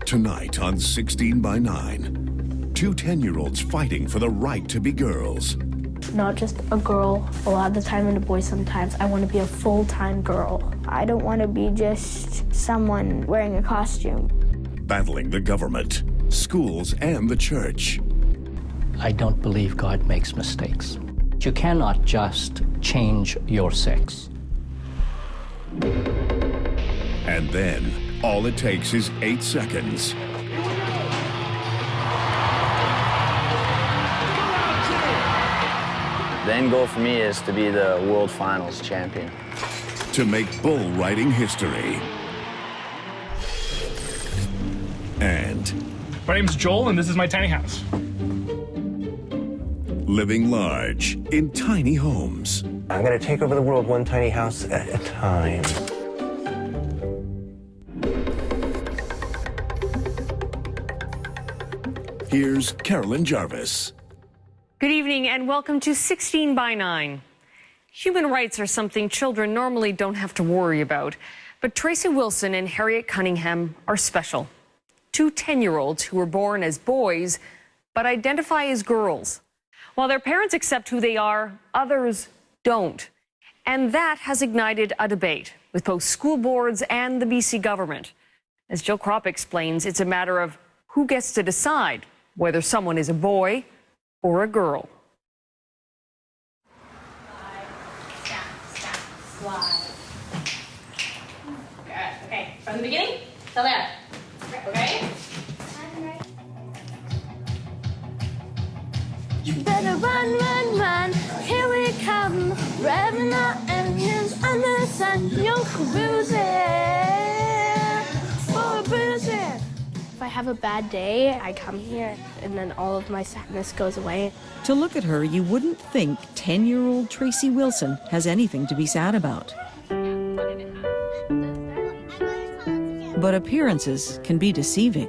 Tonight on 16 by 9, two 10-year-olds fighting for the right to be girls. Not just a girl a lot of the time and a boy sometimes. I want to be a full-time girl. I don't want to be just someone wearing a costume. Battling the government, schools, and the church. I don't believe God makes mistakes. You cannot just change your sex. And then, all it takes is 8 seconds. The end goal for me is to be the World Finals champion. To make bull riding history. And my name's Joel, and this is my tiny house. living large in tiny homes. I'm gonna take over the world one tiny house at a time. Here's Carolyn Jarvis. Good evening and welcome to 16 by 9. Human rights are something children normally don't have to worry about, but Tracy Wilson and Harriet Cunningham are special. Two 10-year-olds who were born as boys but identify as girls. While their parents accept who they are, others don't. And that has ignited a debate with both school boards and the BC government. As Jill Kropp explains, it's a matter of who gets to decide whether someone is a boy or a girl. Slide. Okay, from the beginning till there. Okay? You better run, run, run, here we come, revving our engines under the sun, you're cruising, for a bruising. If I have a bad day, I come here and then all of my sadness goes away. To look at her, you wouldn't think 10-year-old Tracy Wilson has anything to be sad about. But appearances can be deceiving.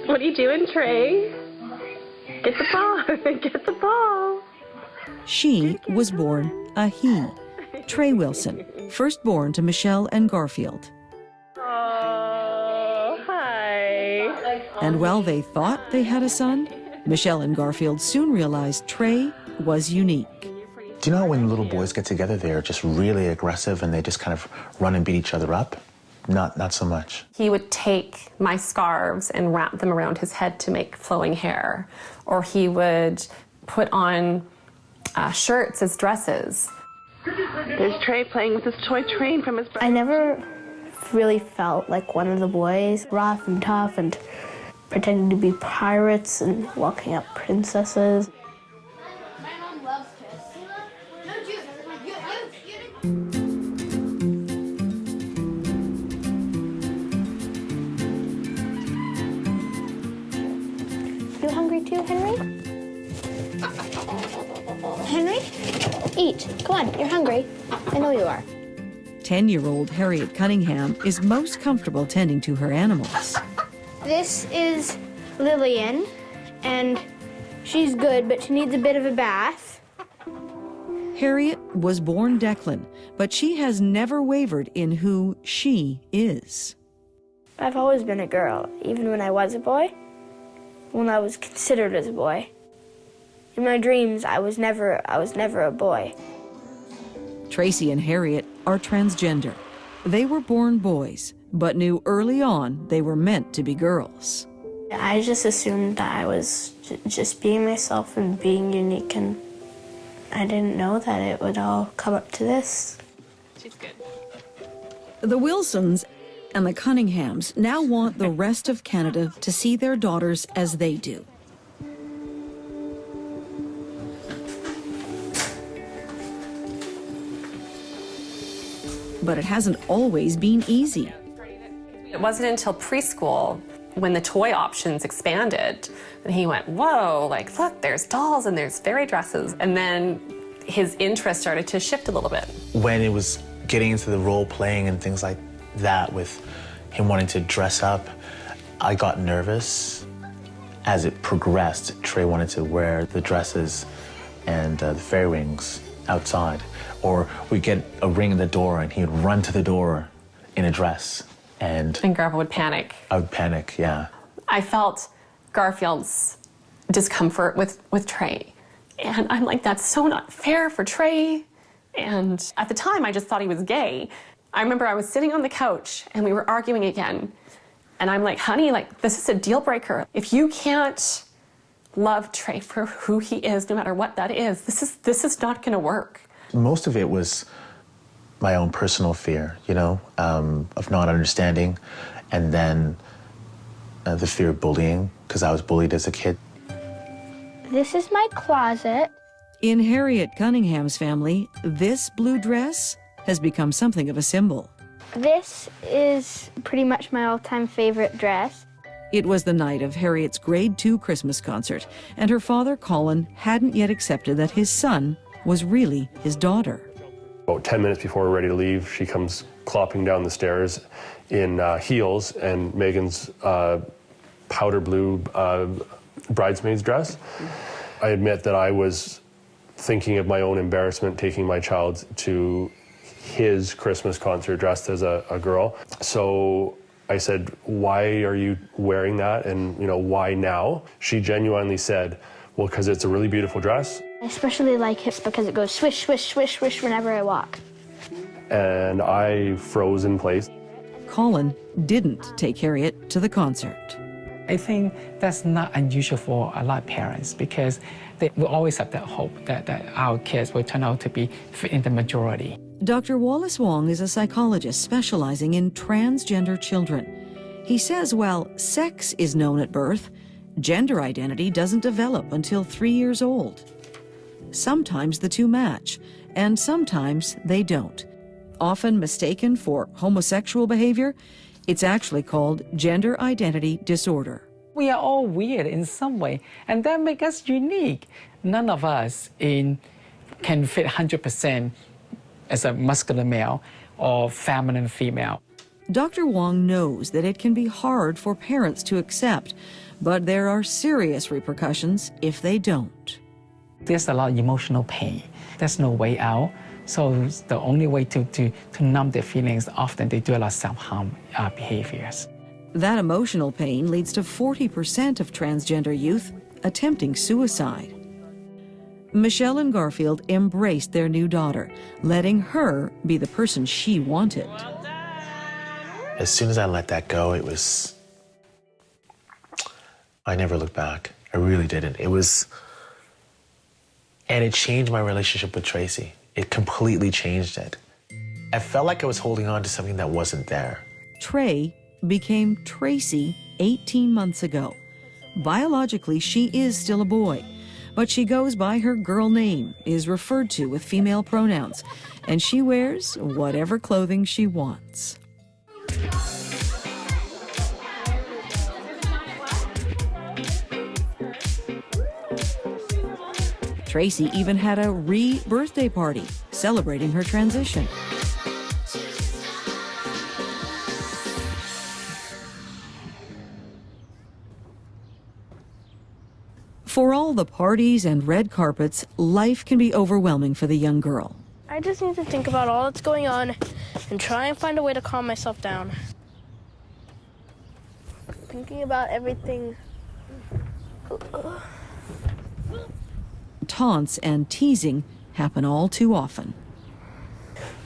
What are you doing, Trey? Get the ball, get the ball. She was born a he, Trey Wilson, firstborn to Michelle and Garfield. Oh, hi. And while they thought they had a son, Michelle and Garfield soon realized Trey was unique. Do you know when little boys get together, they're just really aggressive and they just kind of run and beat each other up? Not so much. He would take my scarves and wrap them around his head to make flowing hair. Or he would put on shirts as dresses. There's Trey playing with his toy train from his... I never really felt like one of the boys, rough and tough and pretending to be pirates and walking up princesses. My mom loves kids. No, you. You hungry too, Henry? Henry? Eat. Come on, you're hungry. I know you are. 10-year-old Harriet Cunningham is most comfortable tending to her animals. This is Lillian, and she's good, but she needs a bit of a bath. Harriet was born Declan, but she has never wavered in who she is. I've always been a girl, even when I was a boy, when I was considered as a boy. In my dreams, I was never a boy. Tracy and Harriet are transgender. They were born boys, but knew early on they were meant to be girls. I just assumed that I was just being myself and being unique, and I didn't know that it would all come up to this. She's good. The Wilsons and the Cunninghams now want the rest of Canada to see their daughters as they do. But it hasn't always been easy. It wasn't until preschool, when the toy options expanded, and he went, whoa, like, look, there's dolls and there's fairy dresses. And then his interest started to shift a little bit. When it was getting into the role playing and things like that with him wanting to dress up, I got nervous. As it progressed, Trey wanted to wear the dresses and the fairy rings outside. Or we'd get a ring at the door and he would run to the door in a dress. And Garfield would panic. I would panic, yeah. I felt Garfield's discomfort with Trey. And I'm like, that's so not fair for Trey. And at the time, I just thought he was gay. I remember I was sitting on the couch and we were arguing again. And I'm like, honey, like, this is a deal breaker. If you can't love Trey for who he is, no matter what that is, this is not gonna work. Most of it was my own personal fear, you know, of not understanding. And then the fear of bullying, because I was bullied as a kid. This is my closet. In Harriet Cunningham's family, this blue dress has become something of a symbol. This is pretty much my all-time favorite dress. It was the night of Harriet's grade 2 Christmas concert, and her father, Colin, hadn't yet accepted that his son was really his daughter. About 10 minutes before we're ready to leave, she comes clopping down the stairs in heels and Megan's powder blue bridesmaid's dress. I admit that I was thinking of my own embarrassment taking my child to his Christmas concert dressed as a girl. So I said, why are you wearing that? And, you know, why now? She genuinely said, well, because it's a really beautiful dress. I especially like it because it goes swish, swish, swish, swish whenever I walk. And I froze in place. Colin didn't take Harriet to the concert. I think that's not unusual for a lot of parents because they will always have that hope that our kids will turn out to be fit in the majority. Dr. Wallace Wong is a psychologist specializing in transgender children. He says while sex is known at birth, gender identity doesn't develop until 3 years old. Sometimes the two match, and sometimes they don't. Often mistaken for homosexual behavior, it's actually called gender identity disorder. We are all weird in some way, and that makes us unique. None of us can fit 100% as a muscular male or feminine female. Dr. Wong knows that it can be hard for parents to accept, but there are serious repercussions if they don't. There's a lot of emotional pain. There's no way out. So the only way to numb their feelings, often they do a lot of self-harm behaviors. That emotional pain leads to 40% of transgender youth attempting suicide. Michelle and Garfield embraced their new daughter, letting her be the person she wanted. As soon as I let that go, I never looked back. I really didn't. And it changed my relationship with Tracy. It completely changed it. I felt like I was holding on to something that wasn't there. Trey became Tracy 18 months ago. Biologically, she is still a boy, but she goes by her girl name, is referred to with female pronouns, and she wears whatever clothing she wants. Tracy even had a re-birthday party celebrating her transition. For all the parties and red carpets, life can be overwhelming for the young girl. I just need to think about all that's going on and try and find a way to calm myself down. Thinking about everything. Taunts and teasing happen all too often.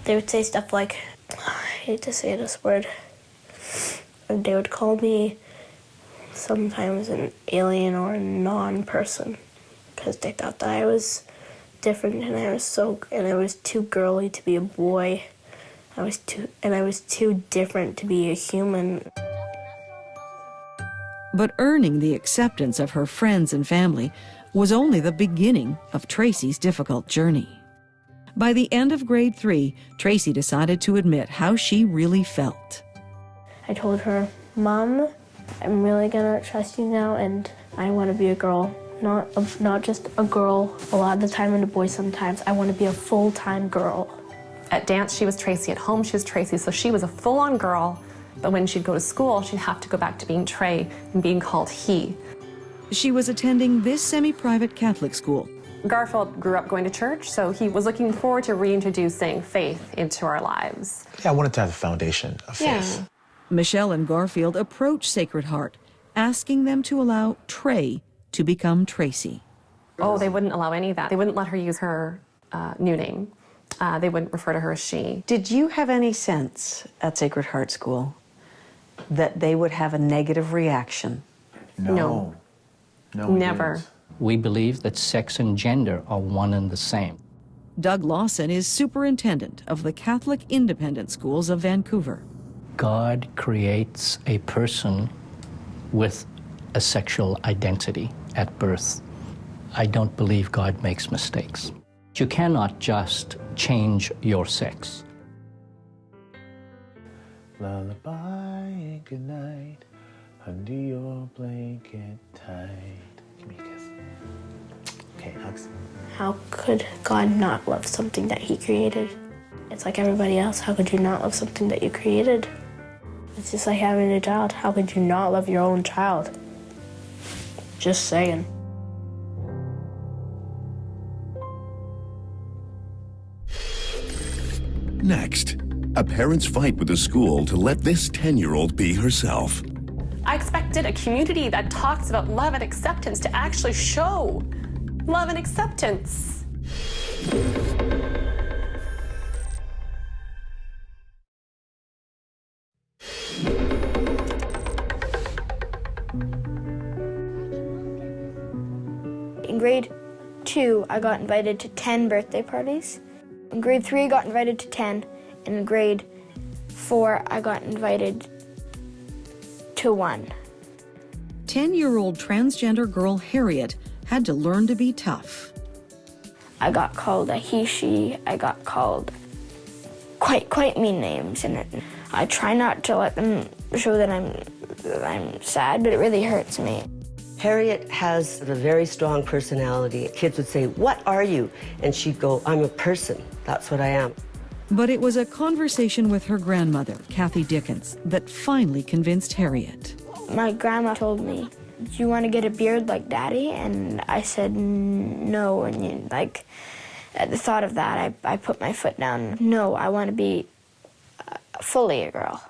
They would say stuff like, I hate to say this word, and they would call me sometimes an alien or a non-person because they thought that I was different and I was too girly to be a boy. I was too different to be a human. But earning the acceptance of her friends and family was only the beginning of Tracy's difficult journey. By the end of grade 3, Tracy decided to admit how she really felt. I told her, Mom, I'm really gonna trust you now, and I want to be a girl, not just a girl a lot of the time and a boy sometimes. I want to be a full-time girl. At dance, she was Tracy. At home, she was Tracy. So she was a full-on girl, but when she'd go to school, she'd have to go back to being Trey and being called he. She was attending this semi-private Catholic school. Garfield grew up going to church, so he was looking forward to reintroducing faith into our lives. Yeah, I wanted to have a foundation of faith. Michelle and Garfield approach Sacred Heart, asking them to allow Trey to become Tracy. Oh, they wouldn't allow any of that. They wouldn't let her use her new name. They wouldn't refer to her as she. Did you have any sense at Sacred Heart School that they would have a negative reaction? No. Never. We believe that sex and gender are one and the same. Doug Lawson is superintendent of the Catholic Independent Schools of Vancouver. God creates a person with a sexual identity at birth. I don't believe God makes mistakes. You cannot just change your sex. Lullaby and good night, under your blanket tight. Give me a kiss. Okay, hugs. How could God not love something that he created? It's like everybody else. How could you not love something that you created? It's just like having a child. How could you not love your own child? Just saying. Next, a parent's fight with the school to let this 10-year-old be herself. I expected a community that talks about love and acceptance to actually show love and acceptance. In grade 2, I got invited to 10 birthday parties. In grade 3, I got invited to 10. And in grade 4, I got invited to 1. 10-year-old transgender girl Harriet had to learn to be tough. I got called a he, she. I got called quite mean names. And I try not to let them show that I'm sad, but it really hurts me. Harriet has a very strong personality. Kids would say, "What are you?" And she'd go, "I'm a person. That's what I am." But it was a conversation with her grandmother, Kathy Dickens, that finally convinced Harriet. My grandma told me, "Do you want to get a beard like Daddy?" And I said no. And at the thought of that, I put my foot down. No, I want to be fully a girl.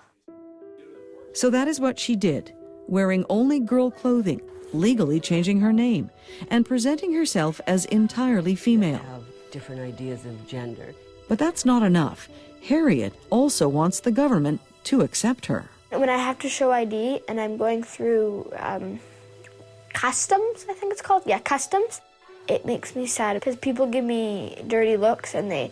So that is what she did, wearing only girl clothing, legally changing her name, and presenting herself as entirely female. Have different ideas of gender. But that's not enough. Harriet also wants the government to accept her. When I have to show ID and I'm going through customs, I think it's called, customs, it makes me sad because people give me dirty looks and they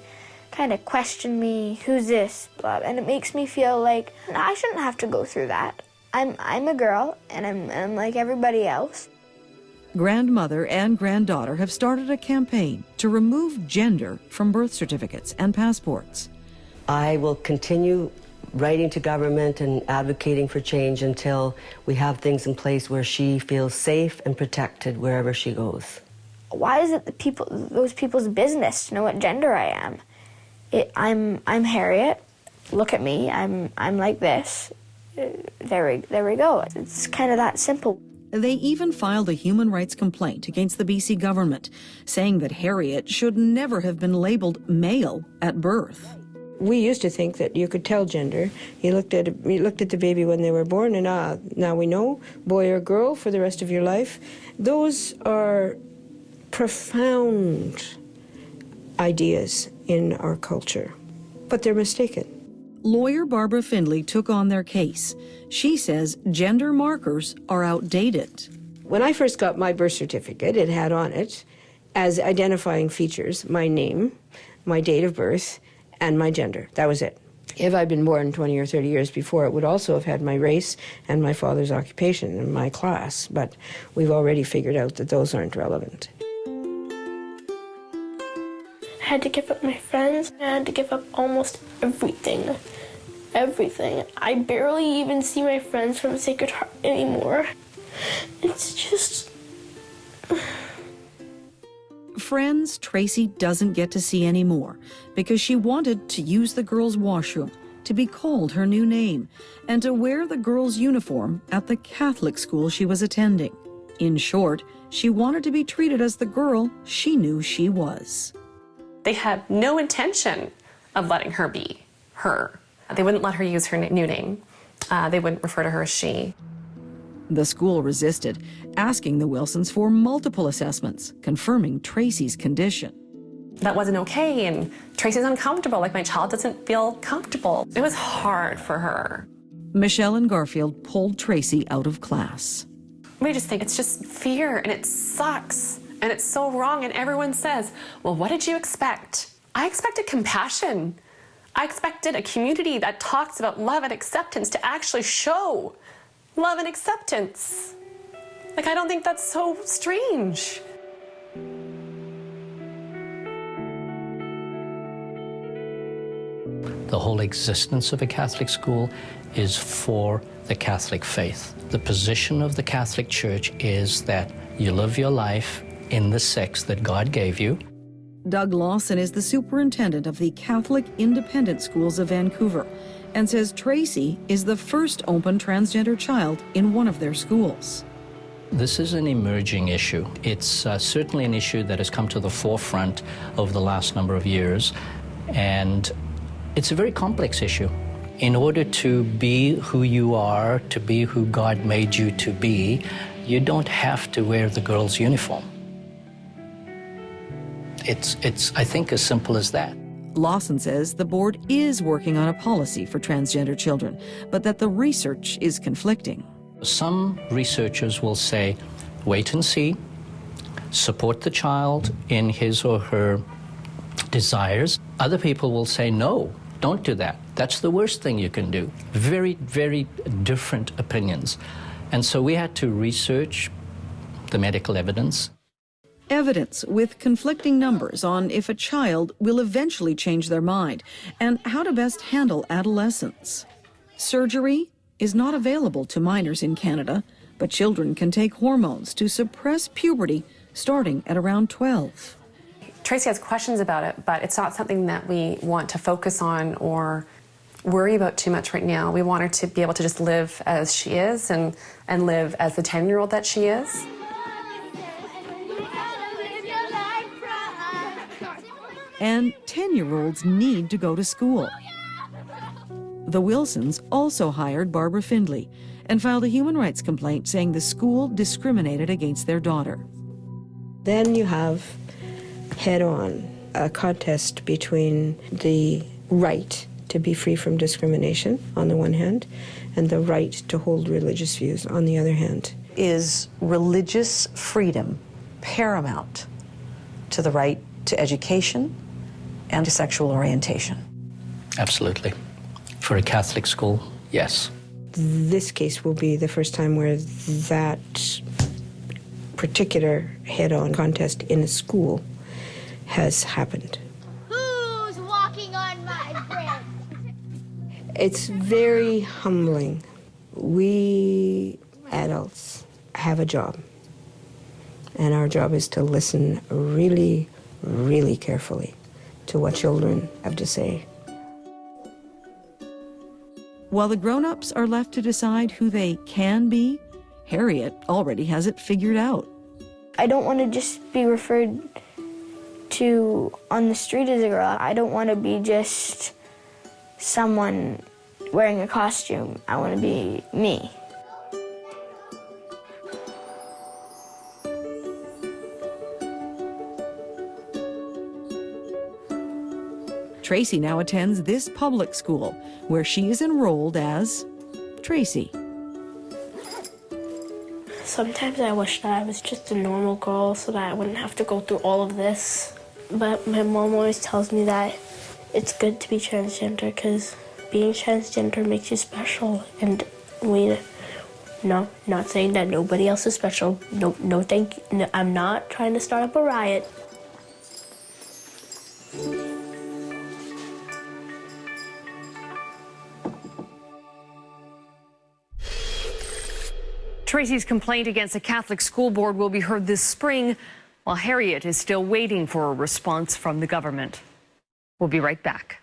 kind of question me, who's this, blah, and it makes me feel like I shouldn't have to go through that. I'm a girl and I'm like everybody else. Grandmother and granddaughter have started a campaign to remove gender from birth certificates and passports. I will continue writing to government and advocating for change until we have things in place where she feels safe and protected wherever she goes. Why is it those people's business to know what gender I am? I'm Harriet. Look at me. I'm like this. There we go. It's kind of that simple. They even filed a human rights complaint against the BC government, saying that Harriet should never have been labeled male at birth. We used to think that you could tell gender. You looked at the baby when they were born, and now we know, boy or girl for the rest of your life. Those are profound ideas in our culture, but they're mistaken. Lawyer Barbara Findlay took on their case. She says gender markers are outdated. When I first got my birth certificate, it had on it, as identifying features, my name, my date of birth, and my gender. That was it. If I'd been born 20 or 30 years before, it would also have had my race and my father's occupation and my class, but we've already figured out that those aren't relevant. I had to give up my friends. I had to give up almost everything. Everything. I barely even see my friends from Sacred Heart anymore. It's just... Friends Tracy doesn't get to see anymore because she wanted to use the girls' washroom, to be called her new name, and to wear the girls' uniform at the Catholic school she was attending. In short, she wanted to be treated as the girl she knew she was. They had no intention of letting her be her. They wouldn't let her use her new name. They wouldn't refer to her as she. The school resisted, asking the Wilsons for multiple assessments, confirming Tracy's condition. That wasn't okay, and Tracy's uncomfortable, like my child doesn't feel comfortable. It was hard for her. Michelle and Garfield pulled Tracy out of class. We just think it's just fear, and it sucks, and it's so wrong, and everyone says, well, what did you expect? I expected compassion. I expected a community that talks about love and acceptance to actually show love and acceptance. Like, I don't think that's so strange. The whole existence of a Catholic school is for the Catholic faith. The position of the Catholic Church is that you live your life in the sex that God gave you. Doug Lawson is the superintendent of the Catholic Independent Schools of Vancouver and says Tracy is the first open transgender child in one of their schools. This is an emerging issue. It's certainly an issue that has come to the forefront over the last number of years, and it's a very complex issue. In order to be who you are, to be who God made you to be, you don't have to wear the girl's uniform. It's I think, as simple as that. Lawson says the board is working on a policy for transgender children, but that the research is conflicting. Some researchers will say, wait and see, support the child in his or her desires. Other people will say, no, don't do that. That's the worst thing you can do. Very, very different opinions. And so we had to research the medical evidence. Evidence with conflicting numbers on if a child will eventually change their mind and how to best handle adolescence. Surgery is not available to minors in Canada, but children can take hormones to suppress puberty starting at around 12. Tracy has questions about it, but it's not something that we want to focus on or worry about too much right now. We want her to be able to just live as she is and live as the 10-year-old that she is. And 10-year-olds need to go to school. The Wilsons also hired Barbara Findley and filed a human rights complaint saying the school discriminated against their daughter. Then you have head-on a contest between the right to be free from discrimination on the one hand and the right to hold religious views on the other hand. Is religious freedom paramount to the right to education and to sexual orientation? Absolutely. For a Catholic school, yes. This case will be the first time where that particular head-on contest in a school has happened. Who's walking on my bread? It's very humbling. We adults have a job, and our job is to listen really, really carefully to what children have to say. While the grown-ups are left to decide who they can be, Harriet already has it figured out. I don't want to just be referred to on the street as a girl. I don't want to be just someone wearing a costume. I want to be me. Tracy now attends this public school, where she is enrolled as Tracy. Sometimes I wish that I was just a normal girl so that I wouldn't have to go through all of this. But my mom always tells me that it's good to be transgender because being transgender makes you special. And not saying that nobody else is special. No, thank you. No, I'm not trying to start up a riot. Tracy's complaint against the Catholic school board will be heard this spring, while Harriet is still waiting for a response from the government. We'll be right back.